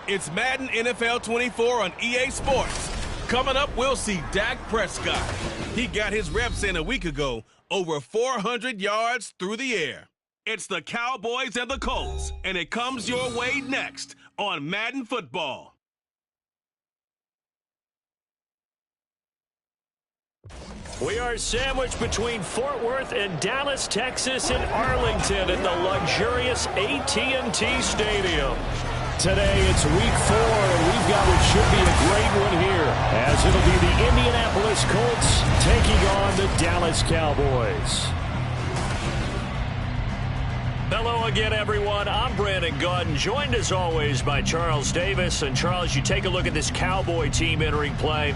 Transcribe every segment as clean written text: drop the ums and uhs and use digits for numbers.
It's Madden NFL 24 on EA Sports. Coming up, we'll see Dak Prescott. He got his reps in a week ago, over 400 yards through the air. It's the Cowboys and the Colts, and it comes your way next on Madden Football. We are sandwiched between Fort Worth and Dallas, Texas, and Arlington at the luxurious AT&T Stadium. Today it's week 4, and we've got what should be a great one here, as it'll be the Indianapolis Colts taking on the Dallas Cowboys. Hello again, everyone. I'm Brandon Gordon, joined as always by Charles Davis. And Charles, you take a look at this Cowboy team entering play.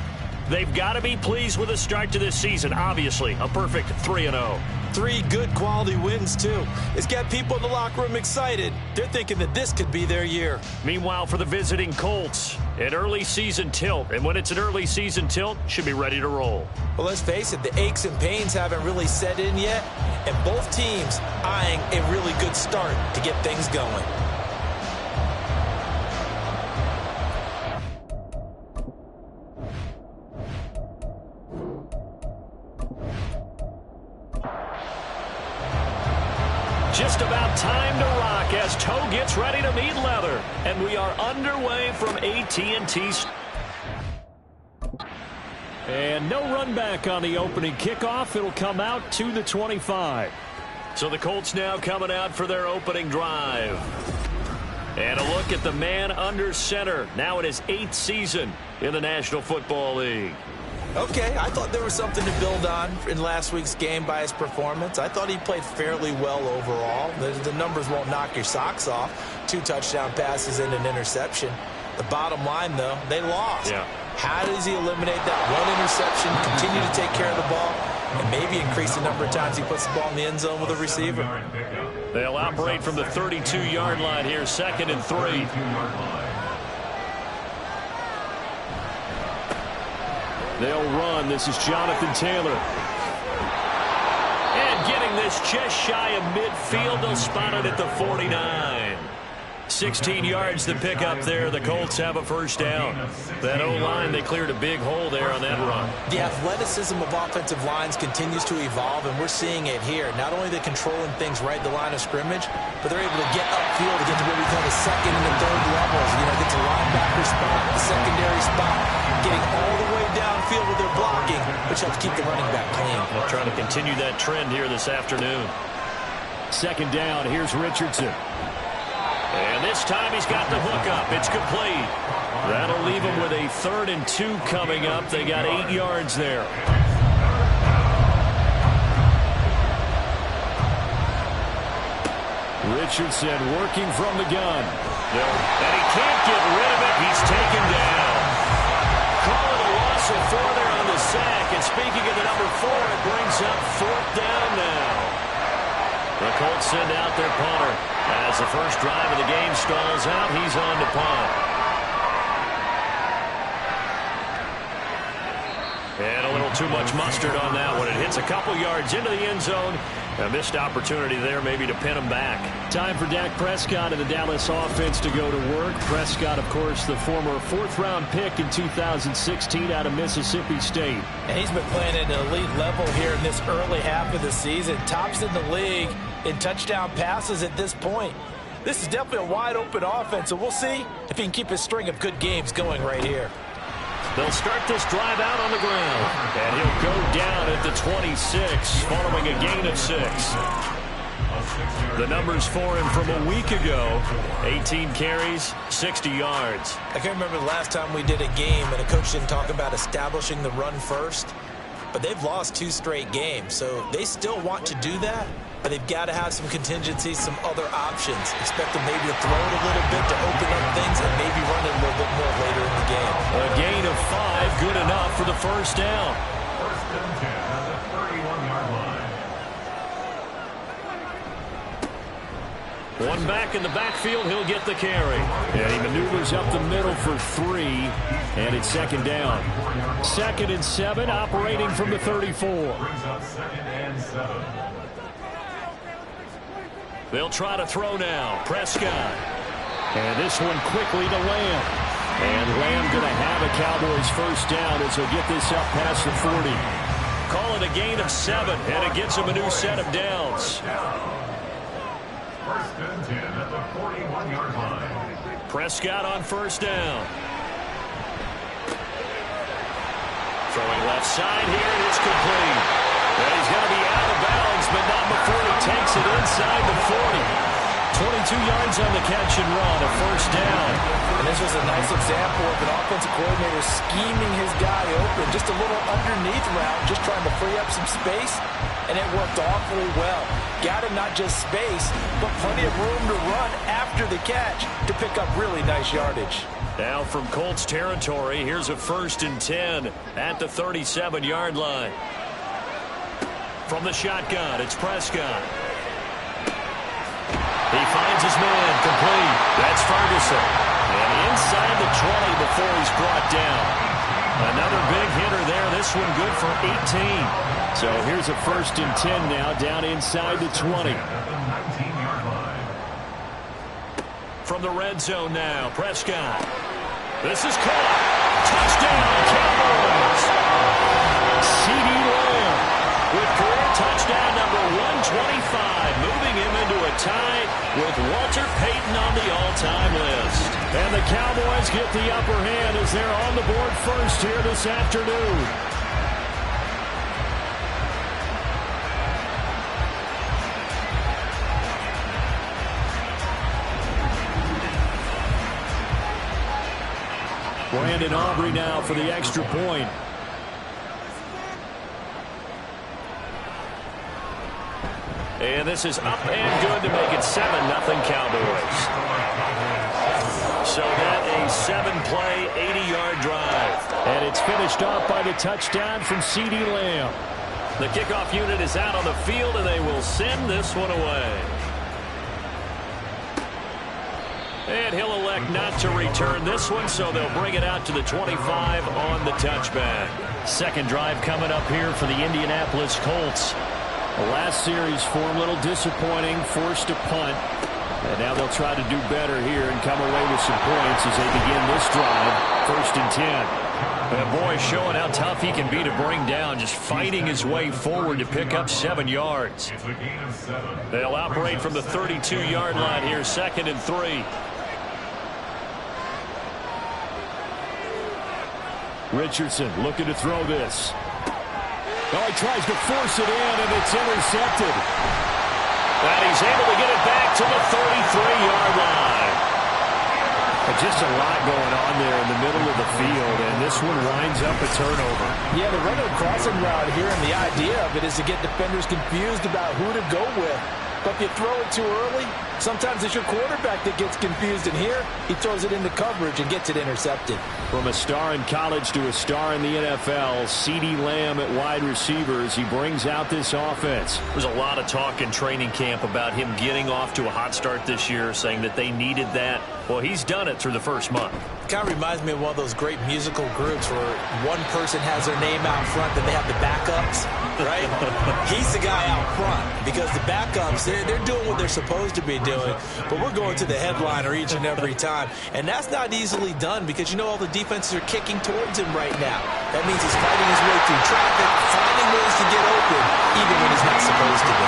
They've got to be pleased with the start to this season. Obviously, a perfect 3-0. 3 good quality wins, too. It's got people in the locker room excited. They're thinking that this could be their year. Meanwhile, for the visiting Colts, an early season tilt. And when it's an early season tilt, should be ready to roll. Well, let's face it, the aches and pains haven't really set in yet. And both teams eyeing a really good start to get things going. Just about time to rock as toe gets ready to meet leather. And we are underway from AT&T. And no run back on the opening kickoff. It'll come out to the 25. So the Colts now coming out for their opening drive. And a look at the man under center. Now in his 8th season in the National Football League. Okay, I thought there was something to build on in last week's game by his performance. I thought he played fairly well overall. The numbers won't knock your socks off. 2 touchdown passes and an interception. The bottom line, though, they lost. Yeah. How does he eliminate that 1 interception, continue to take care of the ball, and maybe increase the number of times he puts the ball in the end zone with a receiver? They'll operate from the 32-yard line here, 2nd and 3. They'll run. This is Jonathan Taylor. And getting this just shy of midfield. They'll spot it at the 49. 16 yards to pick up there. The Colts have a first down. That O-line, they cleared a big hole there on that run. The athleticism of offensive lines continues to evolve, and we're seeing it here. Not only are they controlling things right at the line of scrimmage, but they're able to get upfield to get to what we call the 2nd and the 3rd levels. You know, get to linebacker spot, the secondary spot, getting all the way downfield with their blocking, which helps keep the running back clean. They'll try to continue that trend here this afternoon. 2nd down, here's Richardson. And this time he's got the hook up. It's complete. That'll leave him with a 3rd and 2 coming up. They got 8 yards there. Richardson working from the gun. And he can't get rid of it. He's taken down. Call it a loss of 4 there on the sack. And speaking of the number 4, it brings up 4th down now. The Colts send out their punter. As the first drive of the game stalls out, he's on to punt. And a little too much mustard on that one. It hits a couple yards into the end zone. A missed opportunity there maybe to pin him back. Time for Dak Prescott and the Dallas offense to go to work. Prescott, of course, the former 4th-round pick in 2016 out of Mississippi State. And he's been playing at an elite level here in this early half of the season. Tops in the league in touchdown passes at this point. This is definitely a wide-open offense, so we'll see if he can keep his string of good games going right here. They'll start this drive out on the ground. And he'll go down at the 26 following a gain of 6. The numbers for him from a week ago, 18 carries, 60 yards. I can't remember the last time we did a game and a coach didn't talk about establishing the run first. But they've lost 2 straight games, so they still want to do that. But they've got to have some contingencies, some other options. Expect them maybe to throw it a little bit to open up things and maybe run it a little bit more later in the game. A gain of 5, good enough for the first down. First and 10 at the 31-yard line. One back in the backfield, he'll get the carry. And he maneuvers up the middle for 3, and it's 2nd down. 2nd and 7, operating from the 34. Brings up 2nd and 7. They'll try to throw now. Prescott. And this one quickly to Lamb. And Lamb going to have a Cowboys first down as he'll get this up past the 40. Call it a gain of 7, and it gets him a new set of downs. First and 10 at the 41-yard line. Prescott on first down. Throwing left side here, and it's complete. And he's going to be out of bounds, but not before he takes it inside the 40. 22 yards on the catch and run, a first down. And this was a nice example of an offensive coordinator scheming his guy open. Just a little underneath route, just trying to free up some space, and it worked awfully well. Got him not just space, but plenty of room to run after the catch to pick up really nice yardage. Now from Colts territory, here's a first and 10 at the 37-yard line. From the shotgun, it's Prescott. He finds his man, complete. That's Ferguson. And inside the 20 before he's brought down. Another big hitter there. This one good for 18. So here's a first and 10 now, down inside the 20. From the red zone now, Prescott. This is caught. Touchdown, Cowboys. C.D. Lamb with career touchdown number 125, moving him into a tie with Walter Payton on the all-time list. And the Cowboys get the upper hand as they're on the board first here this afternoon. Brandon Aubrey now for the extra point. And this is up and good to make it 7-0 Cowboys. So that a 7-play, 80-yard drive. And it's finished off by the touchdown from C.D. Lamb. The kickoff unit is out on the field, and they will send this one away. And he'll elect not to return this one, so they'll bring it out to the 25 on the touchback. Second drive coming up here for the Indianapolis Colts. The last series for them, a little disappointing, forced to punt. And now they'll try to do better here and come away with some points as they begin this drive, first and 10. And boy, showing how tough he can be to bring down, just fighting his way forward to pick up 7 yards. They'll operate from the 32-yard line here, second and 3. Richardson looking to throw this. Oh, he tries to force it in, and it's intercepted. And he's able to get it back to the 33-yard line. And just a lot going on there in the middle of the field, and this one winds up a turnover. Yeah, the running crossing route here, and the idea of it is to get defenders confused about who to go with. But if you throw it too early, sometimes it's your quarterback that gets confused, and here he throws it into coverage and gets it intercepted. From a star in college to a star in the NFL, C.D. Lamb at wide receivers, he brings out this offense. There's a lot of talk in training camp about him getting off to a hot start this year, saying that they needed that. Well, he's done it through the first month. Kind of reminds me of one of those great musical groups where one person has their name out front, then they have the backups, right? He's the guy out front because the backups, they're doing what they're supposed to be doing, but we're going to the headliner each and every time, and that's not easily done because you know all the defenses are kicking towards him right now. That means he's fighting his way through traffic, finding ways to get open, even when he's not supposed to be.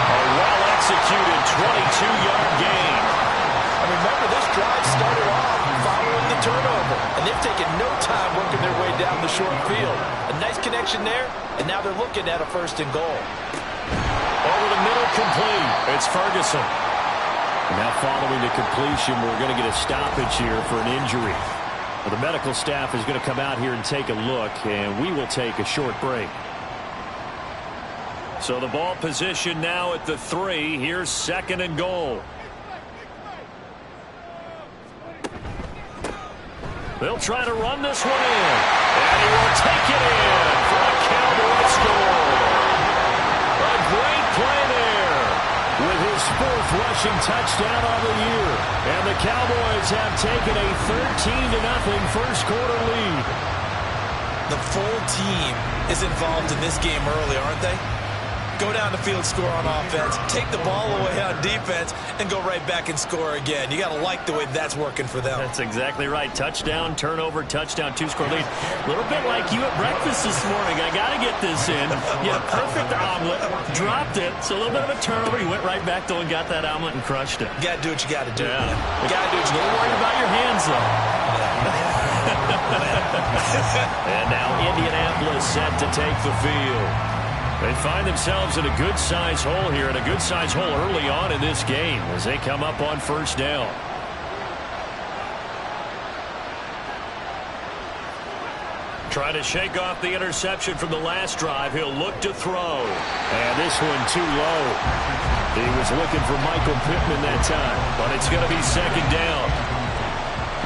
A well-executed 22-yard gain. And remember, this drive started off following the turnover, and they've taken no time working their way down the short field. A nice connection there, and now they're looking at a first and goal. Over the middle, complete. It's Ferguson. Now following the completion, we're going to get a stoppage here for an injury. Well, the medical staff is going to come out here and take a look, and we will take a short break. So the ball position now at the 3. Here's second and goal. They'll try to run this one in. And he will take it in for a Cowboy score. A great play there with his 4th rushing touchdown on the year. And the Cowboys have taken a 13-0 first quarter lead. The full team is involved in this game early, aren't they? go down the field, score on offense, take the ball away on defense, and go right back and score again. You got to like the way that's working for them. That's exactly right. Touchdown, turnover, touchdown, two-score lead. A little bit like you at breakfast this morning. I got to get this in. You had a perfect omelet, dropped it, so a little bit of a turnover. You went right back, though, and got that omelet and crushed it. You got to do what you got to do. Yeah. You got to do what you got to do. Worried about your hands, though. And now Indianapolis set to take the field. They find themselves in a good-sized hole here, and a good-sized hole early on in this game as they come up on first down. Trying to shake off the interception from the last drive. He'll look to throw. And this one too low. He was looking for Michael Pittman that time, but it's going to be second down.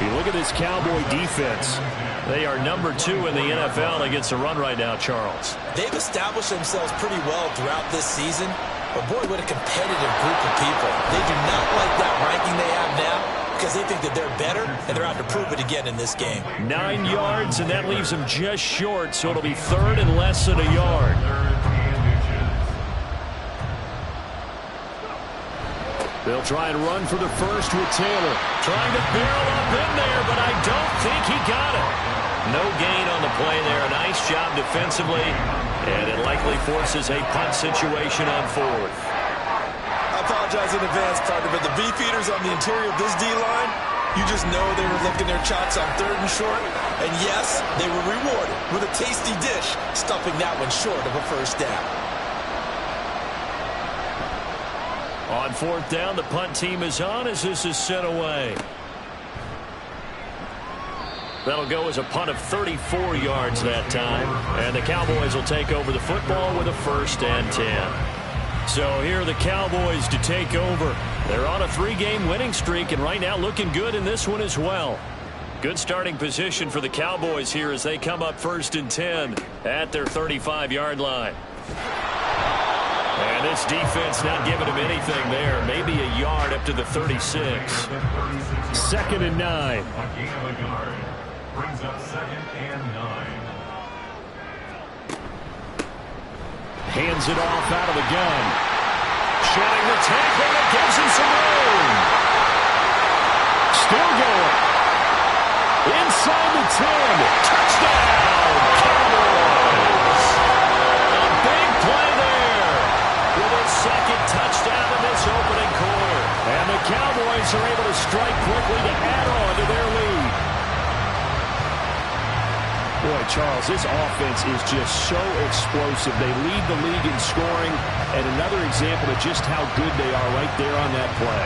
You look at this Cowboy defense. They are number 2 in the NFL against the run right now, Charles. They've established themselves pretty well throughout this season. But, boy, what a competitive group of people. They do not like that ranking they have now because they think that they're better, and they're out to prove it again in this game. 9 yards, and that leaves them just short, so it'll be third and less than a yard. They'll try and run for the first with Taylor. Trying to barrel up in there, but I don't think he got it. No gain on the play there. A nice job defensively, and it likely forces a punt situation on fourth. I apologize in advance, partner, but the beefeaters on the interior of this D-line, you just know they were licking their chops on third and short. And yes, they were rewarded with a tasty dish, stuffing that one short of a first down. On fourth down, the punt team is on as this is sent away. That'll go as a punt of 34 yards that time. And the Cowboys will take over the football with a 1st and 10. So here are the Cowboys to take over. They're on a 3-game winning streak, and right now looking good in this one as well. Good starting position for the Cowboys here as they come up 1st and 10 at their 35-yard line. And this defense not giving him anything there. Maybe a yard up to the 36. 2nd and 9. Brings up 2nd and 9. Hands it off out of the gun. Shedding the tackle, and it gives him some room. Still going. Inside the 10. Touchdown, Cowboys. A big play there with a 2nd touchdown in this opening quarter. And the Cowboys are able to strike quickly to add on to their lead. Boy, Charles, this offense is just so explosive. They lead the league in scoring, and another example of just how good they are right there on that play.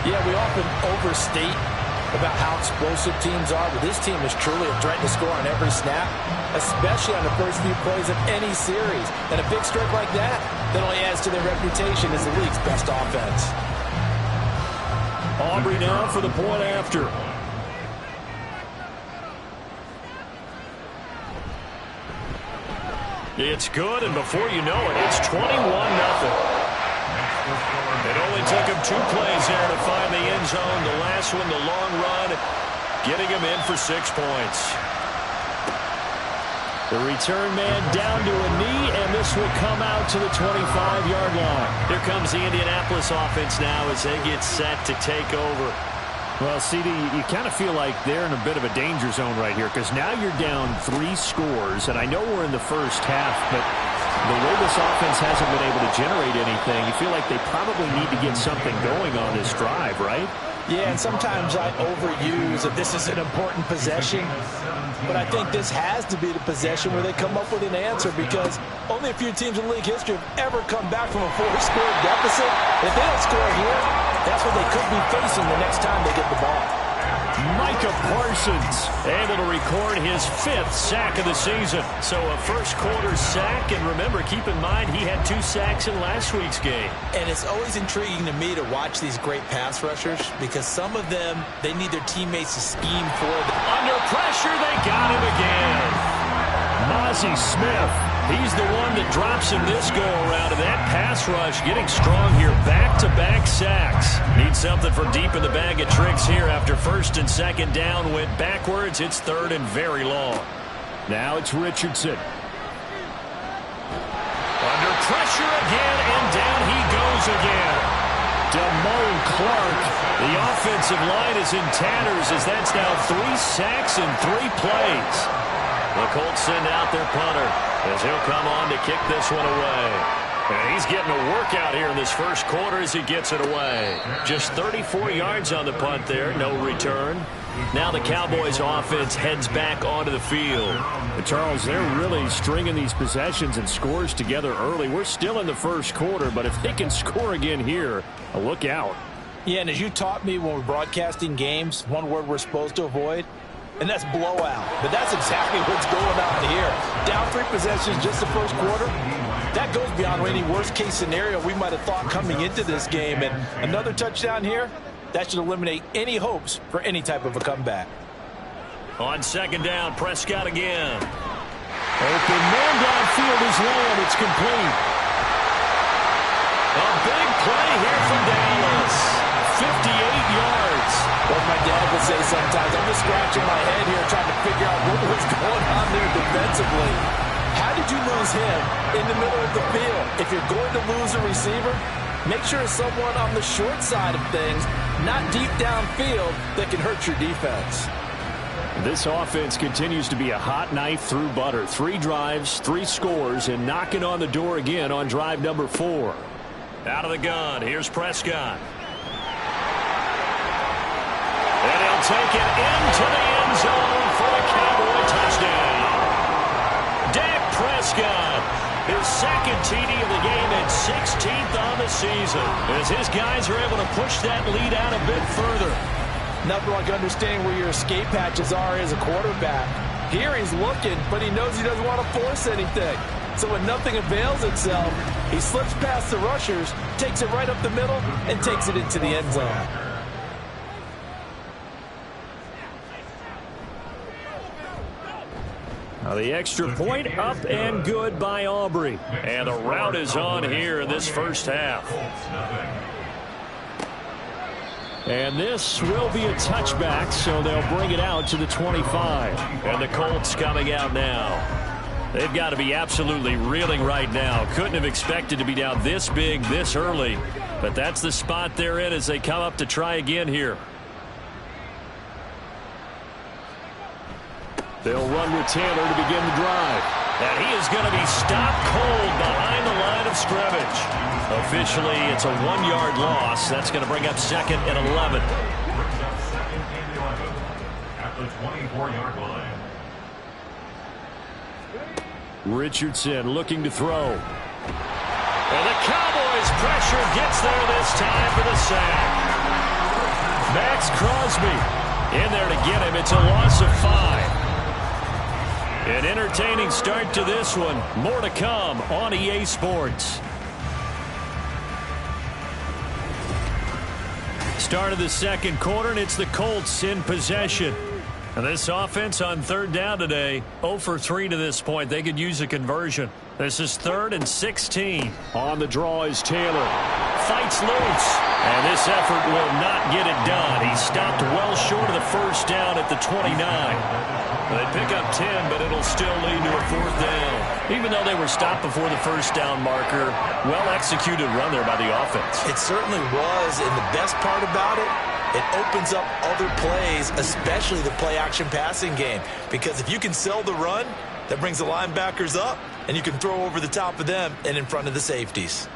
Yeah, we often overstate about how explosive teams are, but this team is truly a threat to score on every snap, especially on the first few plays of any series. And a big strike like that only adds to their reputation as the league's best offense. Aubrey now for the point after. It's good, and before you know it, it's 21-0. It only took him 2 plays there to find the end zone. The last one, the long run, getting him in for 6 points. The return man down to a knee, and this will come out to the 25-yard line. Here comes the Indianapolis offense now as they get set to take over. Well, CD, you kind of feel like they're in a bit of a danger zone right here because now you're down 3 scores, and I know we're in the first half, but the way this offense hasn't been able to generate anything, you feel like they probably need to get something going on this drive, right? Yeah, and sometimes I overuse that this is an important possession, but I think this has to be the possession where they come up with an answer because only a few teams in league history have ever come back from a 4-score deficit. If they don't score here, that's what they could be facing the next time they get the ball. Micah Parsons able to record his 5th sack of the season. So a first-quarter sack, and remember, keep in mind he had 2 sacks in last week's game. And it's always intriguing to me to watch these great pass rushers because some of them, they need their teammates to scheme for them. Under pressure, they got him again. Mozzie Smith, he's the one that drops him this go-around, and that pass rush getting strong here. Back-to-back sacks. Need something from deep in the bag of tricks here after 1st and 2nd down. Went backwards. It's 3rd and very long. Now it's Richardson. Under pressure again, and down he goes again. Damone Clark, the offensive line is in tatters as that's now 3 sacks in 3 plays. The Colts send out their punter as he'll come on to kick this one away. And he's getting a workout here in this first quarter as he gets it away. Just 34 yards on the punt there, no return. Now the Cowboys offense heads back onto the field. But Charles, they're really stringing these possessions and scores together early. We're still in the first quarter, but if they can score again here, look out. Yeah, and as you taught me when we're broadcasting games, one word we're supposed to avoid, and that's blowout. But that's exactly what's going on here. Down 3 possessions just the first quarter. That goes beyond any worst-case scenario we might have thought coming into this game. And another touchdown here, that should eliminate any hopes for any type of a comeback. On second down, Prescott again. Open man downfield is Lamb. It's complete. A big play here from Dallas. 58 yards. What my dad would say sometimes, I'm just scratching my head here trying to figure out what was going on there defensively. How did you lose him in the middle of the field? If you're going to lose a receiver, make sure it's someone on the short side of things, not deep downfield, that can hurt your defense. This offense continues to be a hot knife through butter. 3 drives, 3 scores, and knocking on the door again on drive number 4. Out of the gun, here's Prescott. And he'll take it into the end zone for a Cowboy touchdown. Dak Prescott, his second TD of the game and 16th on the season, as his guys are able to push that lead out a bit further. Nothing like understanding where your escape hatches are as a quarterback. Here he's looking, but he knows he doesn't want to force anything. So when nothing avails itself, he slips past the rushers, takes it right up the middle, and takes it into the end zone. Now the extra point up and good by Aubrey. And the route is on here in this first half. And this will be a touchback, so they'll bring it out to the 25. And the Colts coming out now. They've got to be absolutely reeling right now. Couldn't have expected to be down this big this early. But that's the spot they're in as they come up to try again here. They'll run with Taylor to begin the drive. And he is going to be stopped cold behind the line of scrimmage. Officially, it's a 1-yard loss. That's going to bring up second and 11. Brings up second and 11 at the 24-yard line. Richardson looking to throw. And the Cowboys pressure gets there this time for the sack. Max Crosby in there to get him. It's a loss of 5. An entertaining start to this one. More to come on EA Sports. Start of the second quarter, and it's the Colts in possession. And this offense on third down today, 0 for 3 to this point. They could use a conversion. This is 3rd and 16. On the draw is Taylor. Fights loose. And this effort will not get it done. He stopped well short of the first down at the 29. They pick up 10, but it'll still lead to a 4th down. Even though they were stopped before the first down marker, well-executed run there by the offense. It certainly was, and the best part about it, it opens up other plays, especially the play-action passing game. Because if you can sell the run, that brings the linebackers up, and you can throw over the top of them and in front of the safeties.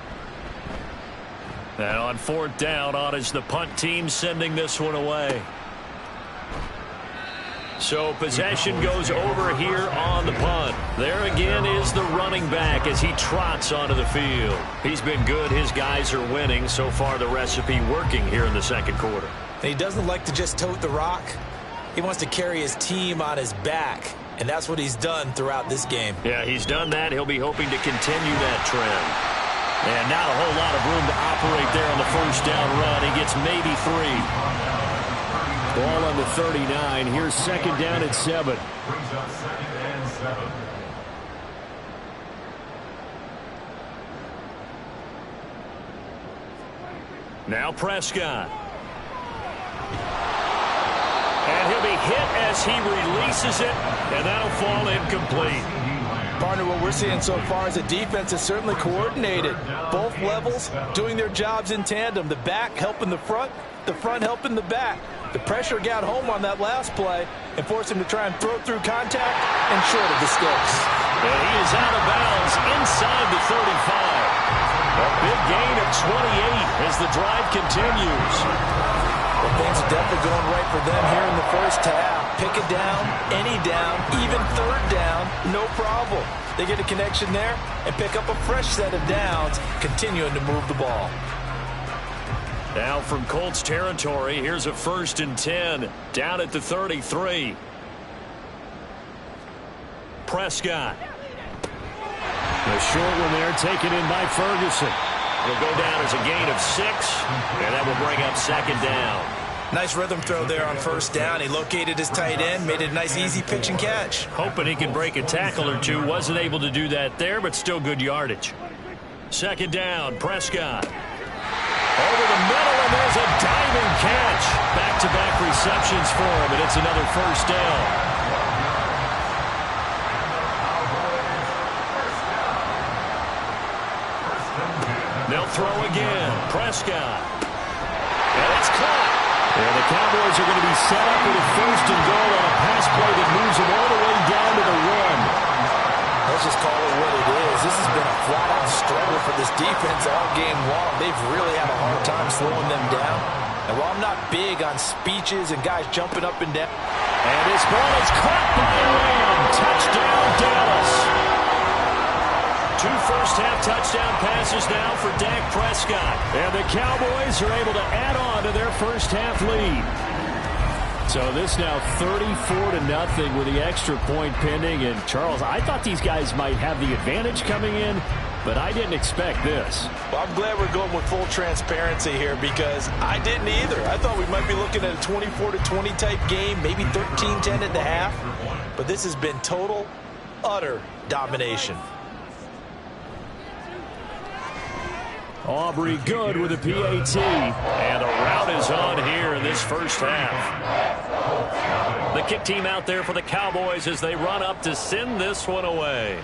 And on 4th down, on is the punt team sending this one away. So possession goes over here on the punt. There again is the running back as he trots onto the field. He's been good. His guys are winning. So far the recipe working here in the second quarter. And he doesn't like to just tote the rock. He wants to carry his team on his back. And that's what he's done throughout this game. Yeah, he's done that. He'll be hoping to continue that trend. And not a whole lot of room to operate there on the first down run. He gets maybe 3. Ball on the 39. Here's second down at 7. Brings up second and 7. Now Prescott. And he'll be hit as he releases it, and that'll fall incomplete. Partner, what we're seeing so far is a defense is certainly coordinated. Both levels doing their jobs in tandem. The back helping the front helping the back. The pressure got home on that last play and forced him to try and throw through contact and short of the sticks. And he is out of bounds inside the 35. A big gain of 28 as the drive continues. Well, things are definitely going right for them here in the first half. Pick it down, any down, even third down, no problem. They get a connection there and pick up a fresh set of downs, continuing to move the ball. Now from Colts territory, here's a 1st and 10 down at the 33. Prescott. A short one there taken in by Ferguson. Will go down as a gain of 6, and that will bring up 2nd down. Nice rhythm throw there on 1st down. He located his tight end, made it a nice easy pitch and catch. Hoping he can break a tackle or two. Wasn't able to do that there, but still good yardage. 2nd down, Prescott. Over the middle, and there's a diving catch. Back-to-back receptions for him, and it's another 1st down. They'll throw again. Prescott. And it's caught. And the Cowboys are going to be set up with a 1st and goal on a pass play that moves them all the way down to the 1. Let's just call it what it is. This has been a flat-out struggle for this defense all game long. They've really had a hard time slowing them down. And while I'm not big on speeches and guys jumping up and down. And this ball is caught by Lamb. Touchdown, Dallas. 2 first-half touchdown passes now for Dak Prescott. And the Cowboys are able to add on to their first-half lead. So this now 34-0 with the extra point pending. And, Charles, I thought these guys might have the advantage coming in, but I didn't expect this. Well, I'm glad we're going with full transparency here because I didn't either. I thought we might be looking at a 24-20 type game, maybe 13-10 at the half. But this has been total, utter domination. Aubrey good with a PAT. And the route is on here in this first half. The kick team out there for the Cowboys as they run up to send this one away.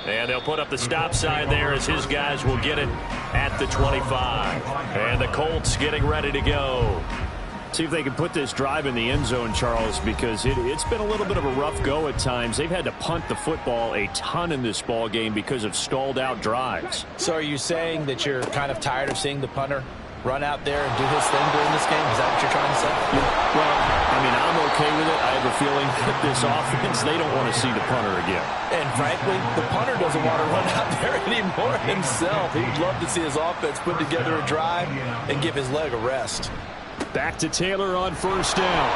And they'll put up the stop sign there as his guys will get it at the 25. And the Colts getting ready to go. See if they can put this drive in the end zone, Charles, because it's been a little bit of a rough go at times. They've had to punt the football a ton in this ball game because of stalled out drives. So are you saying that you're kind of tired of seeing the punter run out there and do his thing during this game? Is that what you're trying to say? Well, I mean, I'm okay with it. I have a feeling that this offense, they don't want to see the punter again. And frankly, the punter doesn't want to run out there anymore himself. He'd love to see his offense put together a drive and give his leg a rest. Back to Taylor on 1st down.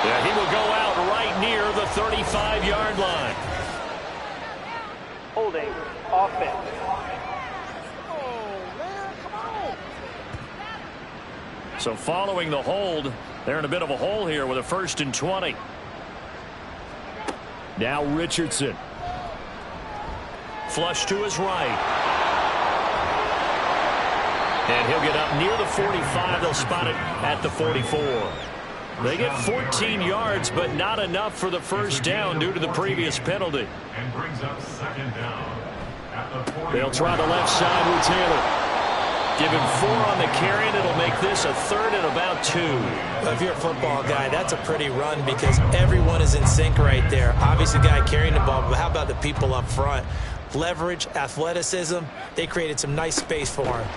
Yeah, he will go out right near the 35-yard line. Holding offense. So following the hold, they're in a bit of a hole here with a 1st and 20. Now Richardson. Flush to his right. And he'll get up near the 45. They'll spot it at the 44. They get 14 yards, but not enough for the 1st down due to the previous penalty. And brings up 2nd down at the 40. They'll try the left side with Taylor. Give him 4 on the carry, and it'll make this a 3rd and about 2. Well, if you're a football guy, that's a pretty run because everyone is in sync right there. Obviously, the guy carrying the ball, but how about the people up front? Leverage, athleticism, they created some nice space for him.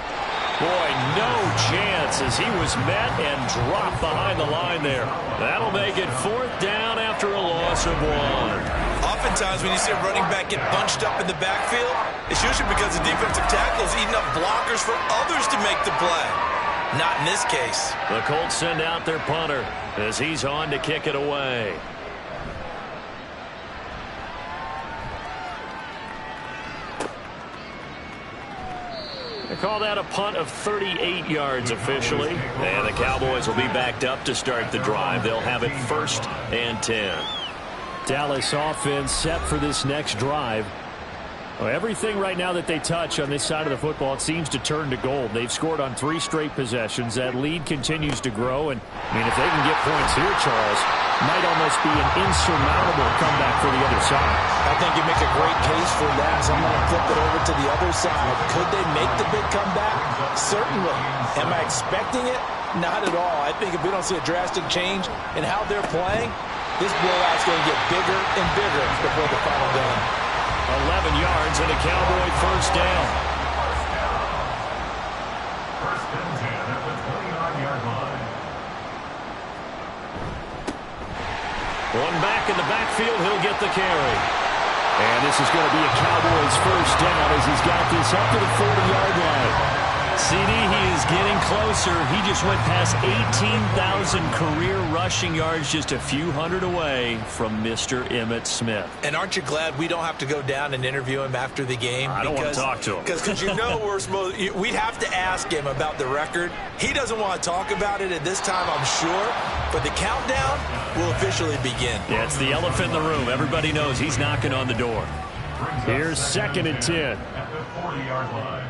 Boy, no chance as he was met and dropped behind the line there. That'll make it 4th down after a loss of 1. Oftentimes when you see a running back get bunched up in the backfield, it's usually because the defensive tackle is eating up blockers for others to make the play. Not in this case. The Colts send out their punter as he's on to kick it away. They call that a punt of 38 yards officially. And the Cowboys will be backed up to start the drive. They'll have it 1st and 10. Dallas offense set for this next drive. Well, everything right now that they touch on this side of the football, it seems to turn to gold. They've scored on 3 straight possessions. That lead continues to grow. And, I mean, if they can get points here, Charles, might almost be an insurmountable comeback for the other side. I think you make a great case for that. So I'm going to flip it over to the other side. Could they make the big comeback? Certainly. Am I expecting it? Not at all. I think if we don't see a drastic change in how they're playing, this blowout's going to get bigger and bigger before the final gun. 11 yards and a Cowboy first down. First and 10 at the 29-yard line. One back in the backfield, he'll get the carry. And this is going to be a Cowboys first down as he's got this up to the 40-yard line. CD, he is getting closer. He just went past 18,000 career rushing yards, just a few hundred away from Mr. Emmitt Smith. And aren't you glad we don't have to go down and interview him after the game? I don't want to talk to him. Because you know we'd have to ask him about the record. He doesn't want to talk about it at this time, I'm sure. But the countdown will officially begin. Yeah, it's the elephant in the room. Everybody knows he's knocking on the door. Here's 2nd and 10. At the 40-yard line.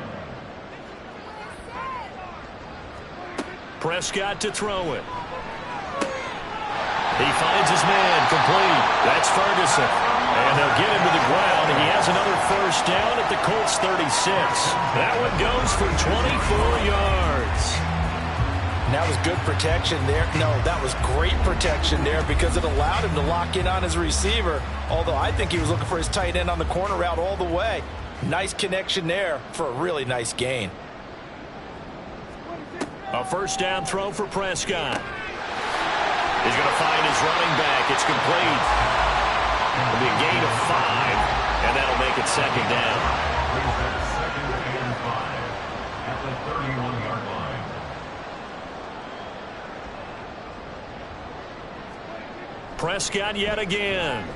Prescott to throw it. He finds his man, complete. That's Ferguson. And they'll get him to the ground. He has another first down at the Colts 36. That one goes for 24 yards. And that was good protection there. No, that was great protection there because it allowed him to lock in on his receiver. Although I think he was looking for his tight end on the corner route all the way. Nice connection there for a really nice gain. A first down throw for Prescott. He's going to find his running back. It's complete. It'll be a gain of 5, and that'll make it 2nd down. Second and 5 at the 31-yard line. Prescott yet again.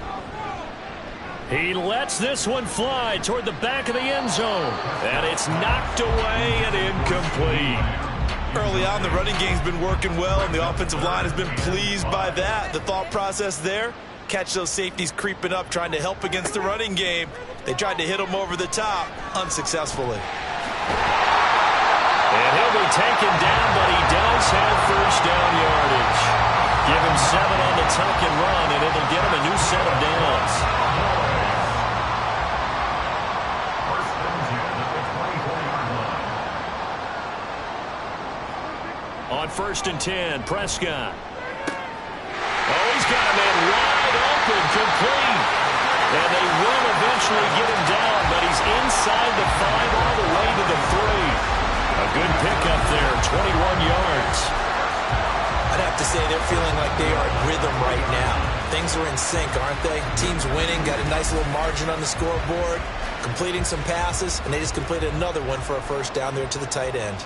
He lets this one fly toward the back of the end zone. And it's knocked away and incomplete. Early on, the running game's been working well, and the offensive line has been pleased by that. The thought process there, catch those safeties creeping up, trying to help against the running game. They tried to hit them over the top, unsuccessfully. And he'll be taken down, but he does have first down yardage. Give him 7 on the tuck and run, and it'll get him a new set of downs. On 1st and 10, Prescott. Oh, he's got a man wide open, complete. And they will eventually get him down, but he's inside the 5 all the way to the 3. A good pickup there, 21 yards. I'd have to say they're feeling like they are in rhythm right now. Things are in sync, aren't they? Team's winning, got a nice little margin on the scoreboard, completing some passes, and they just completed another one for a first down there to the tight end.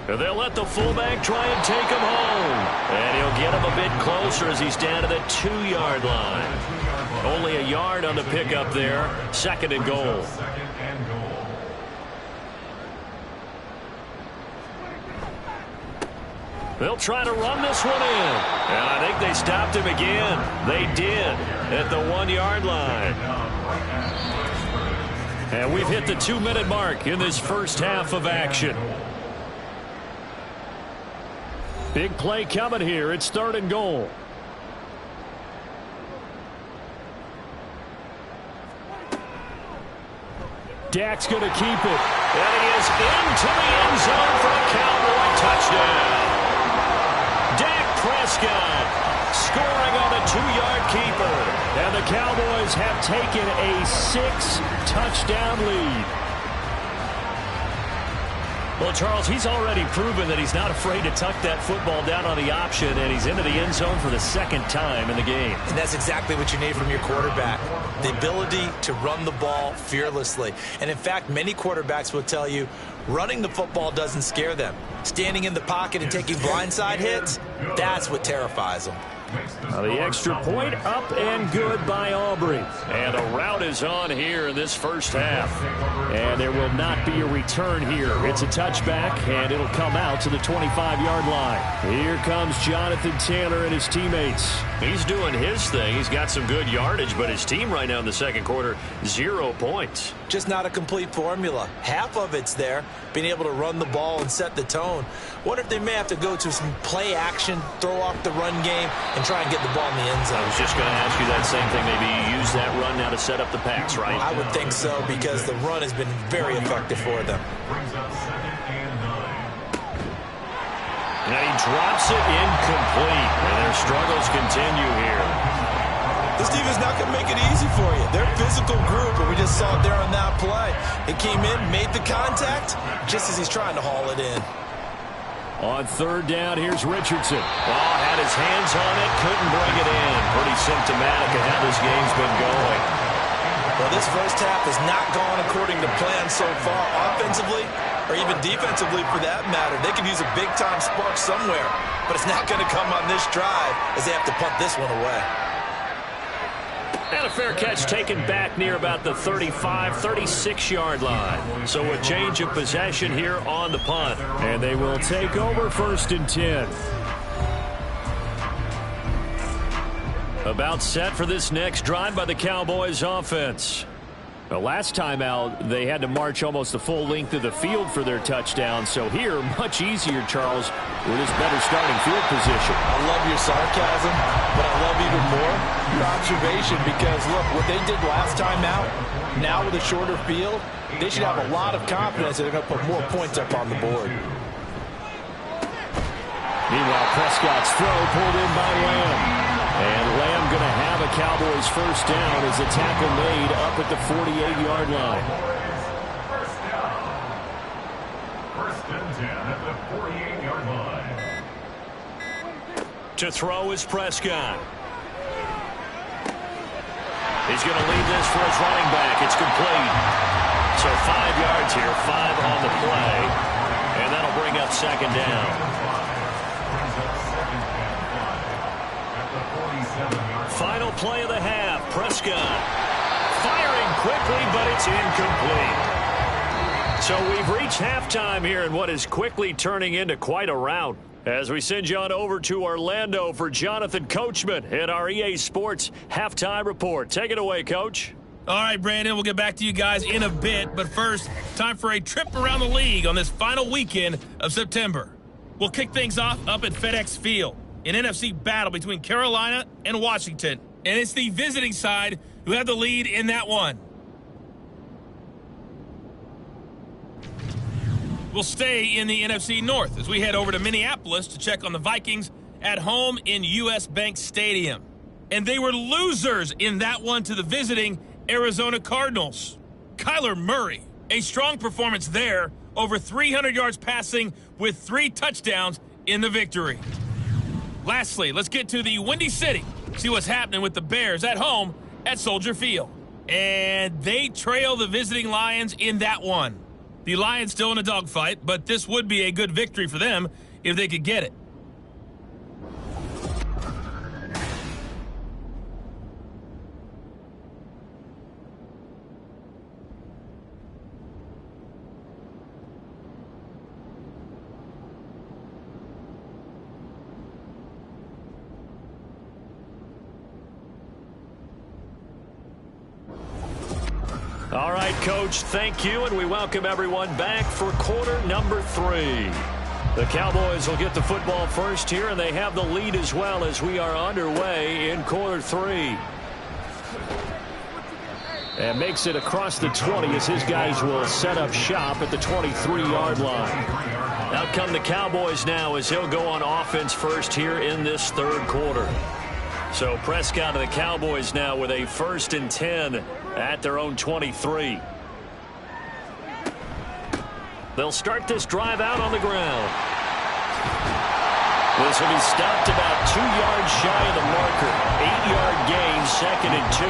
They'll let the fullback try and take him home. And he'll get him a bit closer as he's down to the 2-yard line. Only a yard on the pickup there. 2nd and goal. They'll try to run this one in. And I think they stopped him again. They did at the 1-yard line. And we've hit the 2-minute mark in this first half of action. Big play coming here. It's 3rd and goal. Dak's going to keep it. And he is into the end zone for a Cowboy touchdown. Dak Prescott scoring on a 2-yard keeper. And the Cowboys have taken a 6-touchdown lead. Well, Charles, he's already proven that he's not afraid to tuck that football down on the option, and he's into the end zone for the 2nd time in the game. And that's exactly what you need from your quarterback, the ability to run the ball fearlessly. And, in fact, many quarterbacks will tell you running the football doesn't scare them. Standing in the pocket and taking blindside hits, that's what terrifies them. The extra point up and good by Aubrey. And a rout is on here in this first half. And there will not be a return here. It's a touchback, and it'll come out to the 25-yard line. Here comes Jonathan Taylor and his teammates. He's doing his thing. He's got some good yardage, but his team right now in the second quarter, 0 points. Just not a complete formula. Half of it's there, being able to run the ball and set the tone. Wonder if they may have to go to some play action, throw off the run game, and try and get the ball in the end zone. I was just going to ask you that same thing. Maybe you use that run now to set up the pass, right? I would think so, because the run has been very effective for them. And he drops it incomplete. And their struggles continue here. This defense not going to make it easy for you. They're a physical group, and we just saw it there on that play. It came in, made the contact, just as he's trying to haul it in. On third down, here's Richardson. Ball had his hands on it, couldn't bring it in. Pretty symptomatic of how this game's been going. Well, this first half has not gone according to plan so far, offensively or even defensively for that matter. They could use a big-time spark somewhere, but it's not going to come on this drive as they have to punt this one away. And a fair catch taken back near about the 35, 36-yard line. So a change of possession here on the punt. And they will take over 1st and 10. About set for this next drive by the Cowboys offense. The last time out, they had to march almost the full length of the field for their touchdown. So here, much easier, Charles, with this better starting field position. I love your sarcasm, but I love even more your observation, because, look, what they did last time out, now with a shorter field, they should have a lot of confidence that they're going to put more points up on the board. Meanwhile, Prescott's throw pulled in by Lamb. And Lamb going to have a Cowboys first down as the tackle made up at the 48-yard line. First down. 1st and 10 at the 48-yard line. To throw is Prescott. He's going to leave this for his running back. It's complete. So 5 yards here, 5 on the play. And that'll bring up 2nd down. Final play of the half. Prescott firing quickly, but it's incomplete. So we've reached halftime here in what is quickly turning into quite a rout. As we send you on over to Orlando for Jonathan Coachman in our EA Sports Halftime Report. Take it away, Coach. All right, Brandon, we'll get back to you guys in a bit. But first, time for a trip around the league on this final weekend of September. We'll kick things off up at FedEx Field. An NFC battle between Carolina and Washington. And it's the visiting side who have the lead in that one. We'll stay in the NFC North as we head over to Minneapolis to check on the Vikings at home in U.S. Bank Stadium. And they were losers in that one to the visiting Arizona Cardinals. Kyler Murray, a strong performance there, over 300 yards passing with 3 touchdowns in the victory. Lastly, let's get to the Windy City, see what's happening with the Bears at home at Soldier Field. And they trail the visiting Lions in that one. The Lions still in a dogfight, but this would be a good victory for them if they could get it. All right, Coach, thank you, and we welcome everyone back for quarter number 3. The Cowboys will get the football first here, and they have the lead as well as we are underway in quarter 3. And makes it across the 20 as his guys will set up shop at the 23-yard line. Out come the Cowboys now as he'll go on offense first here in this 3rd quarter. So Prescott of the Cowboys now with a 1st and 10 at their own 23. They'll start this drive out on the ground. This will be stopped about 2 yards shy of the marker. 8-yard gain, 2nd and 2.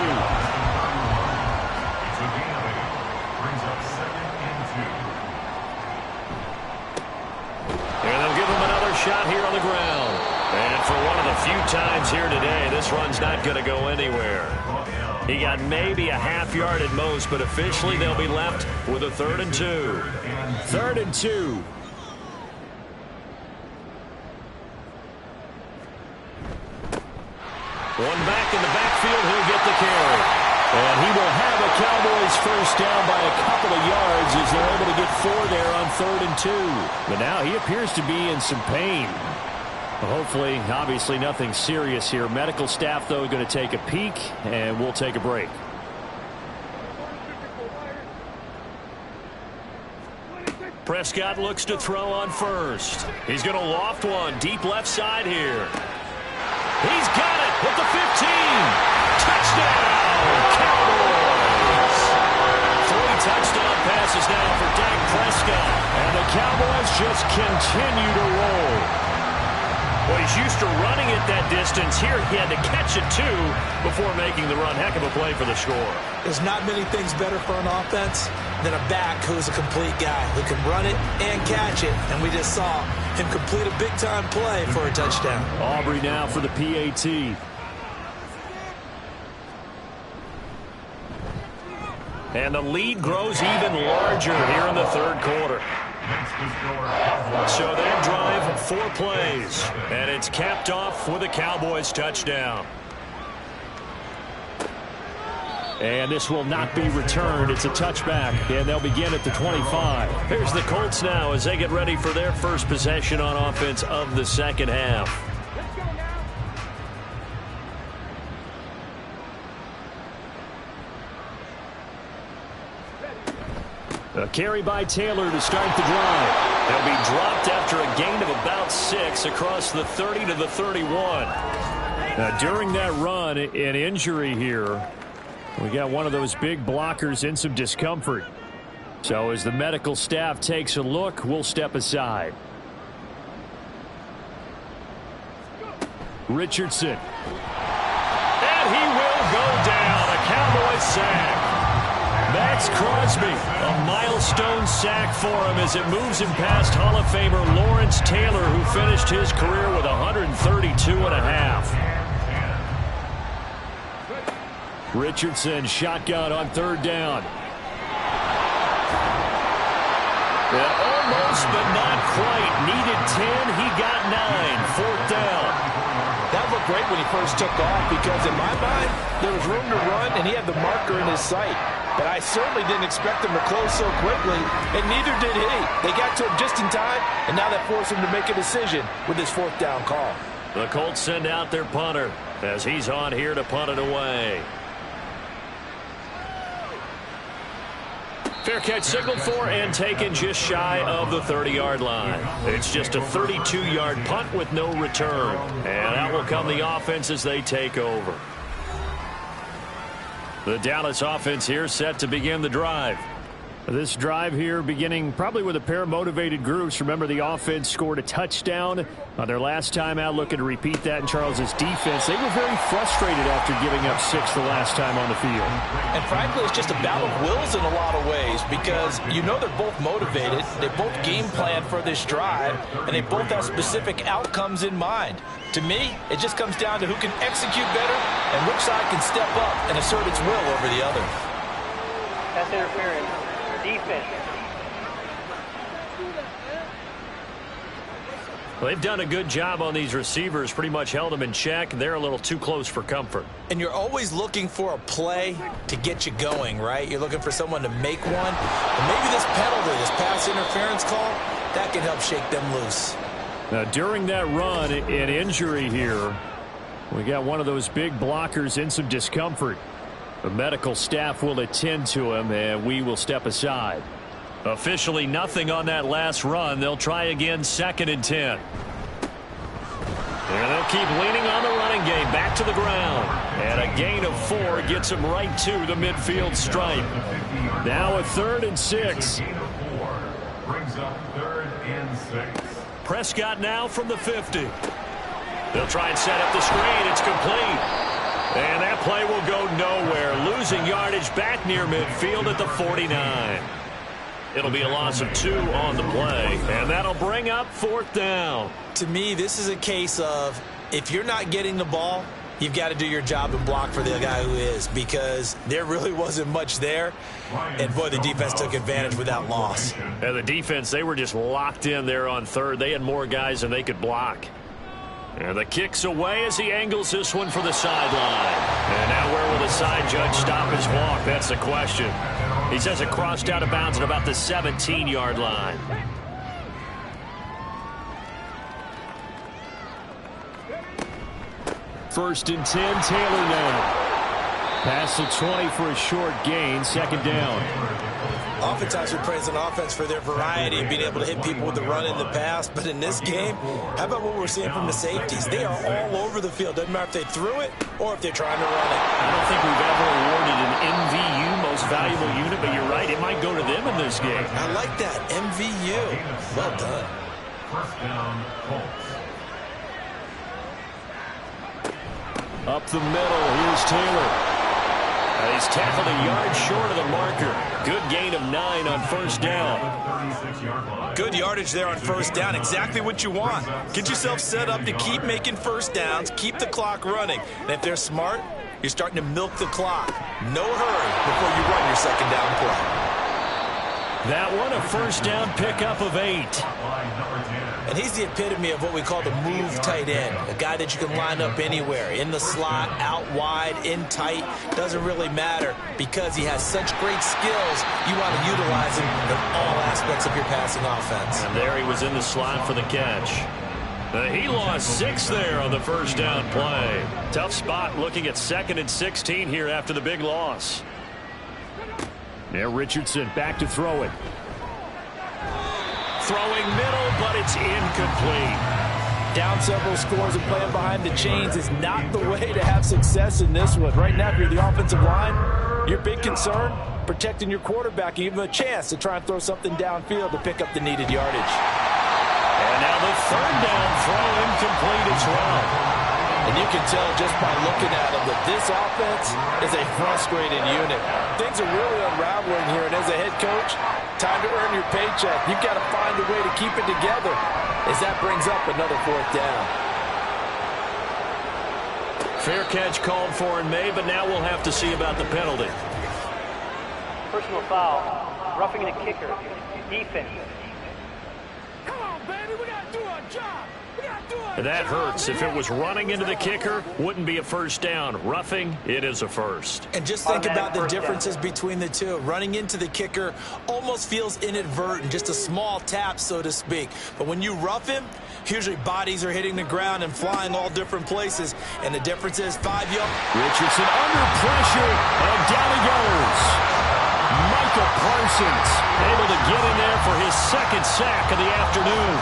And they'll give him another shot here on the ground. And for one of the a few times here today. This run's not going to go anywhere. He got maybe a half yard at most, but officially they'll be left with a 3rd and 2. 3rd and 2. One back in the backfield, he'll get the carry. And he will have a Cowboys first down by a couple of yards as they're able to get 4 there on 3rd and 2. But now he appears to be in some pain. Hopefully, obviously nothing serious here. Medical staff, though, going to take a peek, and we'll take a break. Prescott looks to throw on first. He's going to loft one deep left side here. He's got it at the 15. Touchdown, Cowboys. 3 touchdown passes now for Dak Prescott. And the Cowboys just continue to roll. Well, he's used to running it that distance. Here he had to catch it, too, before making the run. Heck of a play for the score. There's not many things better for an offense than a back who's a complete guy who can run it and catch it. And we just saw him complete a big-time play for a touchdown. Aubrey now for the PAT. And the lead grows even larger here in the 3rd quarter. So they drive 4 plays, and it's capped off with a Cowboys touchdown. And this will not be returned. It's a touchback, and they'll begin at the 25. Here's the Colts now as they get ready for their first possession on offense of the 2nd half. A carry by Taylor to start the drive. They'll be dropped after a gain of about 6 across the 30 to the 31. Now, during that run, an injury here. We got one of those big blockers in some discomfort. So as the medical staff takes a look, we'll step aside. Richardson. And he will go down. A Cowboys sack. Max Crosby. A milestone sack for him as it moves him past Hall of Famer Lawrence Taylor, who finished his career with 132.5. Richardson shotgun on 3rd down. Almost, but not quite. Needed 10. He got 9. 4th down. That looked great when he first took off because, in my mind, there was room to run, and he had the marker in his sight. But I certainly didn't expect him to close so quickly, and neither did he. They got to him just in time, and now that forced him to make a decision with his 4th down call. The Colts send out their punter as he's on here to punt it away. Fair catch signaled for and taken just shy of the 30-yard line. It's just a 32-yard punt with no return. And out will come the offense as they take over. The Dallas offense here set to begin the drive. This drive here beginning probably with a pair of motivated groups. Remember, the offense scored a touchdown on their last time out, looking to repeat that in Charles's defense. They were very frustrated after giving up 6 the last time on the field. And frankly, it's just a battle of wills in a lot of ways because you know they're both motivated, they both game plan for this drive, and they both have specific outcomes in mind. To me, it just comes down to who can execute better and which side can step up and assert its will over the other. That's interference. Defense. Well, they've done a good job on these receivers, pretty much held them in check. They're a little too close for comfort. And you're always looking for a play to get you going, right? You're looking for someone to make one. And maybe this penalty, this pass interference call, that can help shake them loose. Now, during that run, an injury here. We got one of those big blockers in some discomfort. The medical staff will attend to him, and we will step aside. Officially nothing on that last run. They'll try again, 2nd and 10. And they'll keep leaning on the running game, back to the ground. And a gain of 4 gets them right to the midfield stripe. Now a 3rd and 6. Brings up 3rd and 6. Prescott now from the 50. They'll try and set up the screen. It's complete. And that play will go nowhere. Losing yardage back near midfield at the 49. It'll be a loss of 2 on the play. And that'll bring up 4th down. To me, this is a case of if you're not getting the ball, you've got to do your job and block for the guy who is, because there really wasn't much there. And, boy, the defense took advantage with that loss. And the defense, they were just locked in there on third. They had more guys than they could block. And the kick's away as he angles this one for the sideline. And now where will the side judge stop his walk? That's the question. He says it crossed out of bounds at about the 17-yard line. First and 10, Taylor now. Past the 20 for a short gain, second down. Oftentimes we praise an offense for their variety and being able to hit people with the run in the pass. But in this game, how about what we're seeing from the safeties? They are all over the field. Doesn't matter if they threw it or if they're trying to run it. I don't think we've ever awarded an MVU, most valuable unit, but you're right, it might go to them in this game. I like that, MVU. Well done. First down, Colts. Up the middle, here's Taylor. He's tackled a yard short of the marker. Good gain of 9 on first down. Good yardage there on first down. Exactly what you want. Get yourself set up to keep making first downs, keep the clock running. And if they're smart, you're starting to milk the clock. No hurry before you run your second down play. That one, a first down pickup of 8. And he's the epitome of what we call the move tight end, a guy that you can line up anywhere, in the slot, out wide, in tight, doesn't really matter, because he has such great skills. You want to utilize him in all aspects of your passing offense. And there he was in the slot for the catch. He lost 6 there on the first down play. Tough spot looking at 2nd and 16 here after the big loss. Now Richardson back to throw it. Throwing middle, but it's incomplete. Down several scores and playing behind the chains is not the way to have success in this one. Right now, if you're the offensive line, your big concern, protecting your quarterback, give him a chance to try and throw something downfield to pick up the needed yardage. And now the third down throw incomplete as well. And you can tell just by looking at him that this offense is a frustrated unit. Things are really unraveling here, and as a head coach, time to earn your paycheck. You've got to find a way to keep it together as that brings up another fourth down. Fair catch called for and made, but now we'll have to see about the penalty. Personal foul. Roughing the kicker. Defense. Come on, baby. We got to do our job. That hurts. If it was running into the kicker, wouldn't be a first down. Roughing, it is a first. And just think about the differences between the two. Running into the kicker almost feels inadvertent, just a small tap, so to speak. But when you rough him, usually bodies are hitting the ground and flying all different places. And the difference is 5 yards. Richardson under pressure, and down he goes. Michael Parsons able to get in there for his second sack of the afternoon.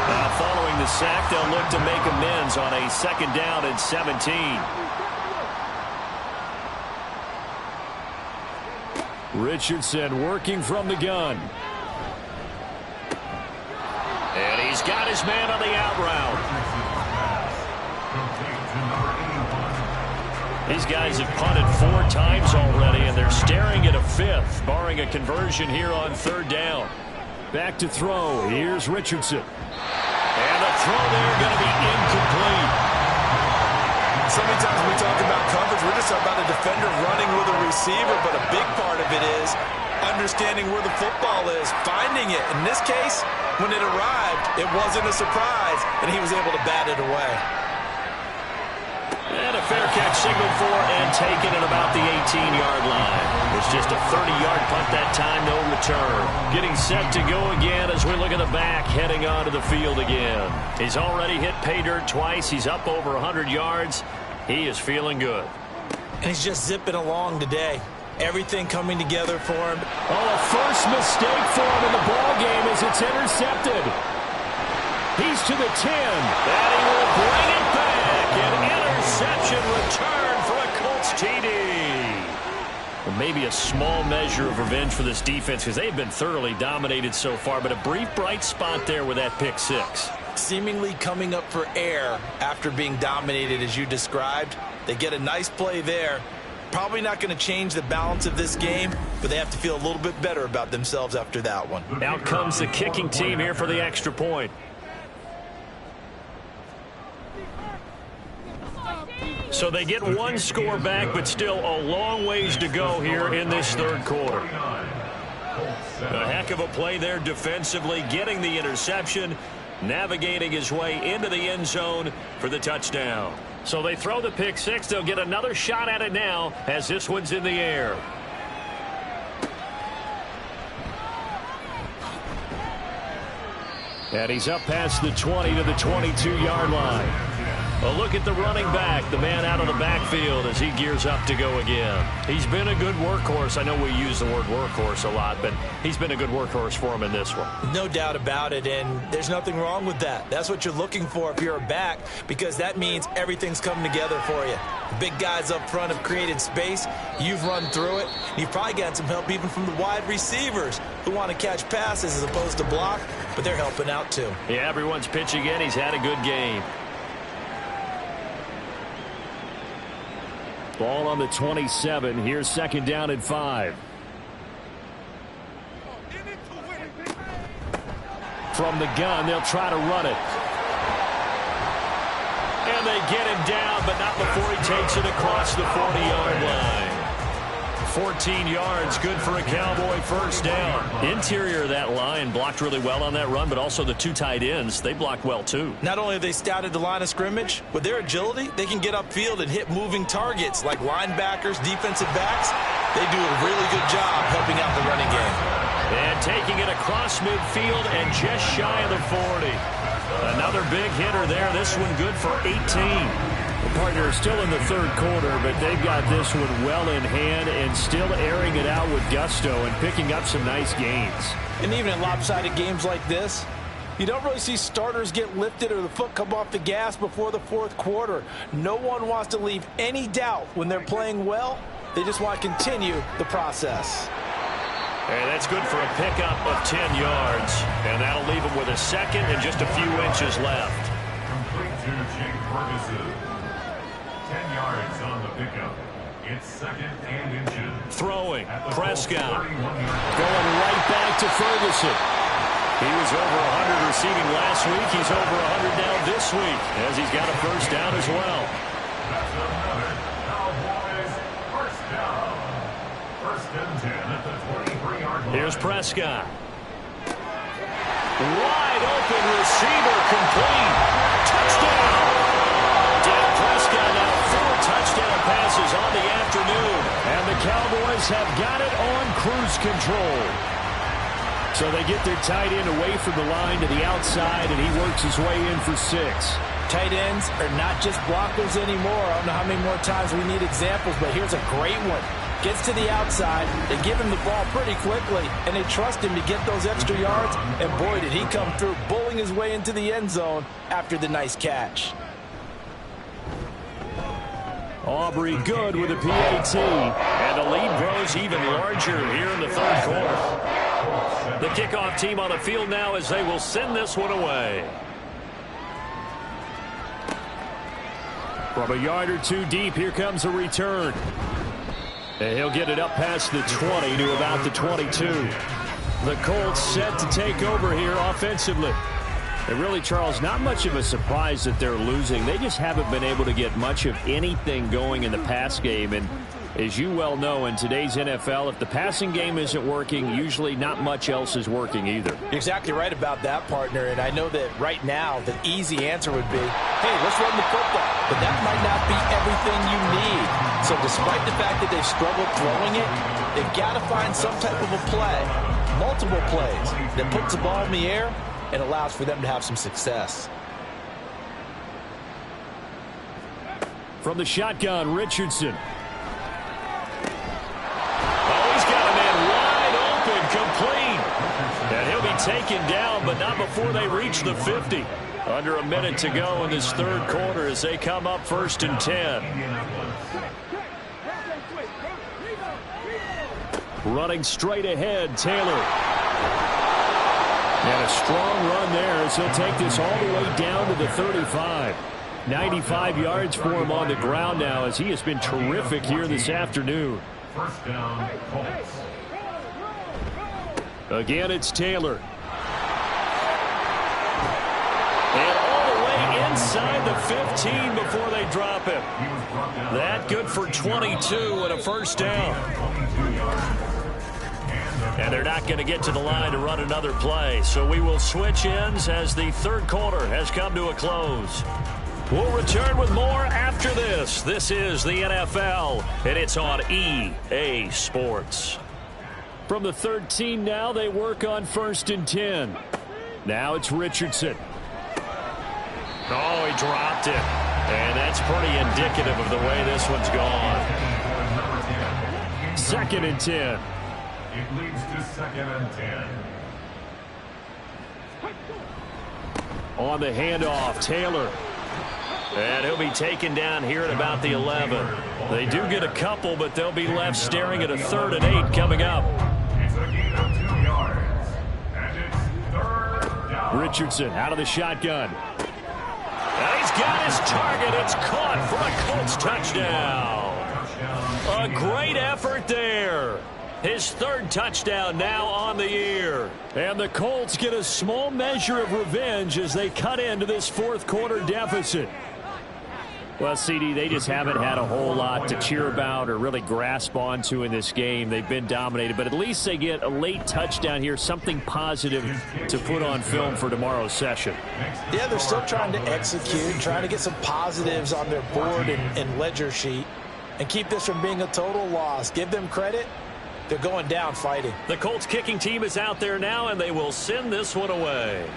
Now following the sack, they'll look to make amends on a 2nd down and 17. Richardson working from the gun. And he's got his man on the out route. These guys have punted 4 times already, and they're staring at a 5th, barring a conversion here on 3rd down. Back to throw. Here's Richardson. And the throw there going to be incomplete. So many times when we talk about coverage, we're just talking about a defender running with a receiver, but a big part of it is understanding where the football is, finding it. In this case, when it arrived, it wasn't a surprise, and he was able to bat it away. And a fair catch signaled for and taken at about the 18-yard line. It's just a 30-yard punt that time, no return. Getting set to go again as we look at the back, heading onto the field again. He's already hit pay dirt twice. He's up over 100 yards. He is feeling good. And he's just zipping along today. Everything coming together for him. Oh, a first mistake for him in the ball game as it's intercepted. He's to the 10. And he will bring it back. An interception return for a Colts TD. Well, maybe a small measure of revenge for this defense because they've been thoroughly dominated so far, but a brief bright spot there with that pick 6. Seemingly coming up for air after being dominated as you described. They get a nice play there. Probably not going to change the balance of this game, but they have to feel a little bit better about themselves after that one. Out comes the kicking team here for the extra point. So they get one score back, but still a long ways to go here in this third quarter. A heck of a play there defensively, getting the interception, navigating his way into the end zone for the touchdown. So they throw the pick six. They'll get another shot at it now as this one's in the air. And he's up past the 20 to the 22-yard line. A look at the running back, the man out of the backfield as he gears up to go again. He's been a good workhorse. I know we use the word workhorse a lot, but he's been a good workhorse for him in this one. No doubt about it, and there's nothing wrong with that. That's what you're looking for if you're a back, because that means everything's coming together for you. The big guys up front have created space. You've run through it. You've probably gotten some help even from the wide receivers who want to catch passes as opposed to block, but they're helping out too. Yeah, everyone's pitching in. He's had a good game. Ball on the 27. Here's second down and 5. From the gun, they'll try to run it. And they get him down, but not before he takes it across the 40-yard line. 14 yards, good for a Cowboy first down. Interior of that line blocked really well on that run, but also the two tight ends, they blocked well too. Not only have they scouted the line of scrimmage, with their agility, they can get upfield and hit moving targets like linebackers, defensive backs. They do a really good job helping out the running game. And taking it across midfield and just shy of the 40. Another big hitter there. This one good for 18. The partner is still in the third quarter, but they've got this one well in hand and still airing it out with gusto and picking up some nice gains. And even in lopsided games like this, you don't really see starters get lifted or the foot come off the gas before the fourth quarter. No one wants to leave any doubt when they're playing well. They just want to continue the process. And that's good for a pickup of 10 yards. And that'll leave them with a second and just a few inches left. Complete to Jake Ferguson. 10 yards on the pickup. It's second and inches. Throwing. Prescott. Going right back to Ferguson. He was over 100 receiving last week. He's over 100 now this week as he's got a first down as well. That's another Cowboys first down. First and 10 at the 23-yard line. Here's Prescott. Wide open receiver complete. Touchdown. Dak Prescott now 4 touchdown passes on the afternoon. And the Cowboys have got it on cruise control. So they get their tight end away from the line to the outside, and he works his way in for 6. Tight ends are not just blockers anymore. I don't know how many more times we need examples, but here's a great one. Gets to the outside, they give him the ball pretty quickly, and they trust him to get those extra yards, and boy, did he come through, bowling his way into the end zone after the nice catch. Aubrey good with a PAT, and the lead grows even larger here in the third quarter. The kickoff team on the field now as they will send this one away. From a yard or two deep, here comes a return. And he'll get it up past the 20 to about the 22. The Colts set to take over here offensively. And really, Charles, not much of a surprise that they're losing. They just haven't been able to get much of anything going in the pass game. And as you well know, in today's NFL, if the passing game isn't working, usually not much else is working either. You're exactly right about that, partner. And I know that right now the easy answer would be, hey, let's run the football. But that might not be everything you need. So despite the fact that they've struggled throwing it, they've got to find some type of a play, multiple plays, that puts the ball in the air and allows for them to have some success. From the shotgun, Richardson. Oh, he's got a man wide open, complete. And he'll be taken down, but not before they reach the 50. Under a minute to go in this third quarter as they come up first and 10. Running straight ahead, Taylor. And a strong run there as he'll take this all the way down to the 35. 95 yards for him on the ground now as he has been terrific here this afternoon. First down, Colts. Again, it's Taylor. And all the way inside the 15 before they drop him. That good for 22 and a first down. And they're not going to get to the line to run another play. So we will switch ends as the third quarter has come to a close. We'll return with more after this. This is the NFL, and it's on EA Sports. From the 13 now, they work on 1st and 10. Now it's Richardson. Oh, he dropped it. And that's pretty indicative of the way this one's gone. 2nd and 10. It leads to 2nd and 10. On the handoff, Taylor. And he'll be taken down here at about the 11. They do get a couple, but they'll be left staring at a 3rd and 8 coming up. It's a gain of 2 yards. And it's 3rd down. Richardson out of the shotgun. And he's got his target. It's caught for a Colts touchdown. A great effort there. His 3rd touchdown now on the year. And the Colts get a small measure of revenge as they cut into this 4th quarter deficit. Well, CD, they just haven't had a whole lot to cheer about or really grasp onto in this game. They've been dominated, but at least they get a late touchdown here, something positive to put on film for tomorrow's session. Yeah, they're still trying to execute, trying to get some positives on their board and ledger sheet and keep this from being a total loss. Give them credit. They're going down fighting. The Colts kicking team is out there now, and they will send this one away.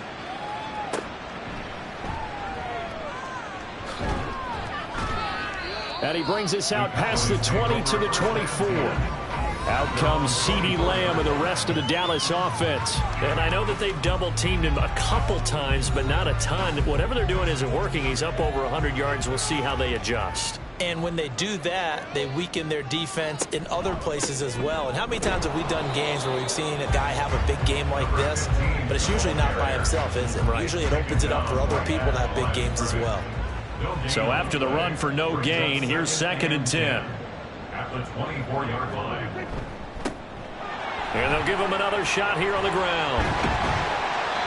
And he brings us out past the 20 to the 24. Out comes CeeDee Lamb and the rest of the Dallas offense. And I know that they've double-teamed him a couple times, but not a ton. Whatever they're doing isn't working. He's up over 100 yards. We'll see how they adjust. And when they do that, they weaken their defense in other places as well. And how many times have we done games where we've seen a guy have a big game like this, but it's usually not by himself, is it? Right. Usually it opens it up for other people to have big games as well. So after the run for no gain, here's 2nd and 10. At the 24-yard line. And they'll give him another shot here on the ground.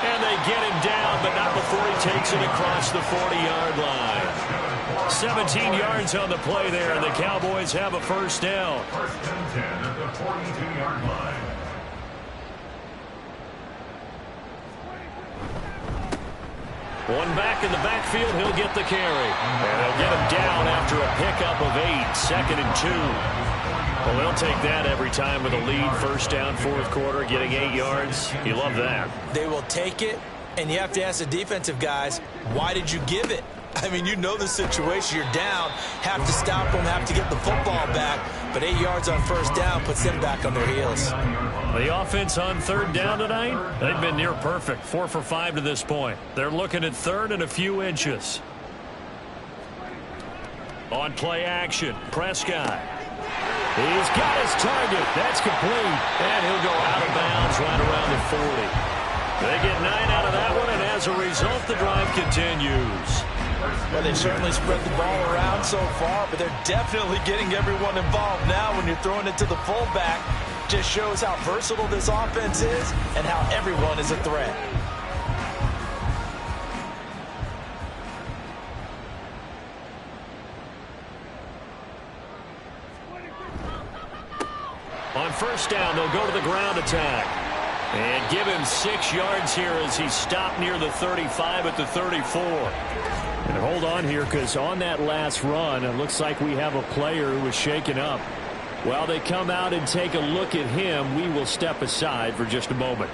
And they get him down, but not before he takes it across the 40-yard line. 17 yards on the play there, and the Cowboys have a first down. 1st and 10 at the 42-yard line. One back in the backfield, he'll get the carry. And they'll get him down after a pickup of 8, 2nd and 2. Well, they'll take that every time with a lead. First down, 4th quarter, getting 8 yards. You love that. They will take it, and you have to ask the defensive guys, why did you give it? I mean, you know the situation. You're down, have to stop them, have to get the football back. But 8 yards on first down puts them back on their heels. The offense on 3rd down tonight, they've been near perfect. 4 for 5 to this point. They're looking at 3rd and a few inches. On play action, Prescott. He's got his target. That's complete. And he'll go out of bounds right around the 40. They get 9 out of that one, and as a result, the drive continues. Well, they've certainly spread the ball around so far, but they're definitely getting everyone involved now when you're throwing it to the fullback. Just shows how versatile this offense is and how everyone is a threat. On first down, they'll go to the ground attack. And give him 6 yards here as he stopped near the 35 at the 34. And hold on here, because on that last run, it looks like we have a player who was shaken up. While they come out and take a look at him, we will step aside for just a moment.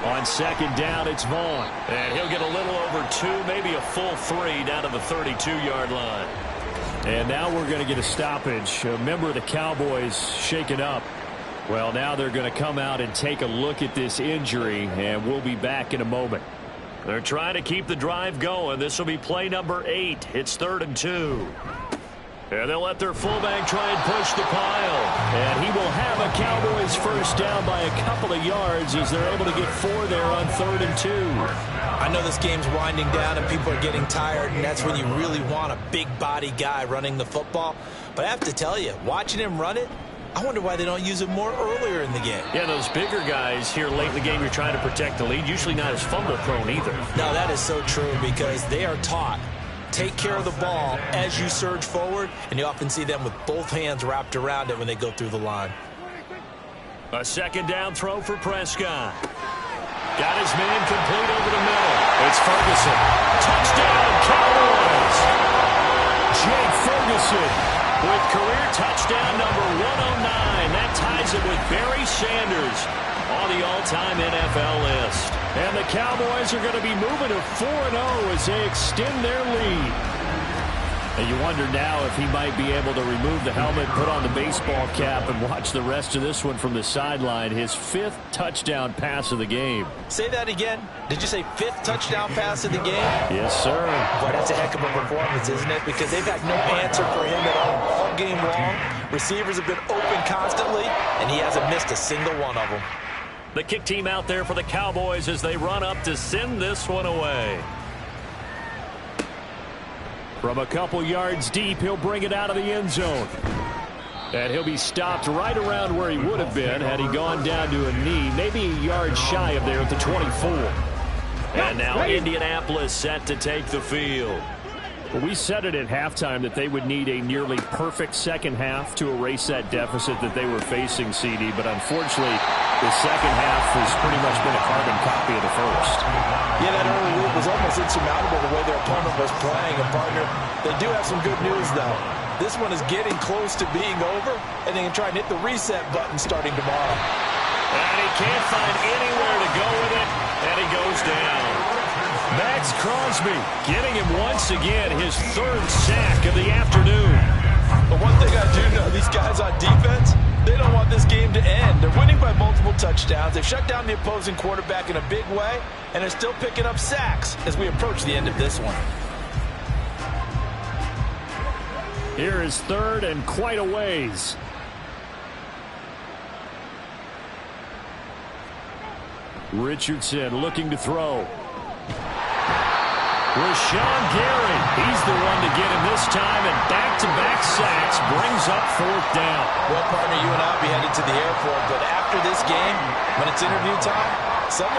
On 2nd down, it's Vaughn. And he'll get a little over 2, maybe a full 3 down to the 32-yard line. And now we're going to get a stoppage. A member of the Cowboys shaken up. Well, now they're going to come out and take a look at this injury, and we'll be back in a moment. They're trying to keep the drive going. This will be play number 8. It's 3rd and 2. And they'll let their fullback try and push the pile. And he will have a Cowboys first down by a couple of yards as they're able to get 4 there on 3rd and 2. I know this game's winding down and people are getting tired, and that's when you really want a big body guy running the football. But I have to tell you, watching him run it, I wonder why they don't use it more earlier in the game. Yeah, those bigger guys here late in the game, you're trying to protect the lead. Usually not as fumble prone either. No, that is so true because they are taught. Take care of the ball as you surge forward, and you often see them with both hands wrapped around it when they go through the line. A second down throw for Prescott. Got his man complete over the middle. It's Ferguson. Touchdown, Cowboys. Jake Ferguson with career touchdown number 109. That ties it with Barry Sanders on the all-time NFL list. And the Cowboys are going to be moving to 4-0 as they extend their lead. And you wonder now if he might be able to remove the helmet, put on the baseball cap, and watch the rest of this one from the sideline. His 5th touchdown pass of the game. Say that again. Did you say 5th touchdown pass of the game? Yes, sir. Boy, that's a heck of a performance, isn't it? Because they've had no answer for him at all game long. Receivers have been open constantly, and he hasn't missed a single one of them. The kick team out there for the Cowboys as they run up to send this one away. From a couple yards deep, he'll bring it out of the end zone. And he'll be stopped right around where he would have been had he gone down to a knee, maybe a yard shy of there at the 24. And now Indianapolis set to take the field. Well, we said it at halftime that they would need a nearly perfect second half to erase that deficit that they were facing, CD. But unfortunately, the second half has pretty much been a carbon copy of the first. Yeah, that early lead was almost insurmountable the way their opponent was playing. And, partner, they do have some good news, though. This one is getting close to being over, and they can try and hit the reset button starting tomorrow. And he can't find anywhere to go with it, and he goes down. Max Crosby getting him once again, his 3rd sack of the afternoon. But one thing I do know, these guys on defense, they don't want this game to end. They're winning by multiple touchdowns. They've shut down the opposing quarterback in a big way, and they're still picking up sacks as we approach the end of this one. Here is 3rd and quite a ways. Richardson looking to throw. Rashawn Gary, he's the one to get him this time, and back-to-back sacks brings up 4th down. Well, partner, you and I will be headed to the airport, but after this game, when it's interview time, someone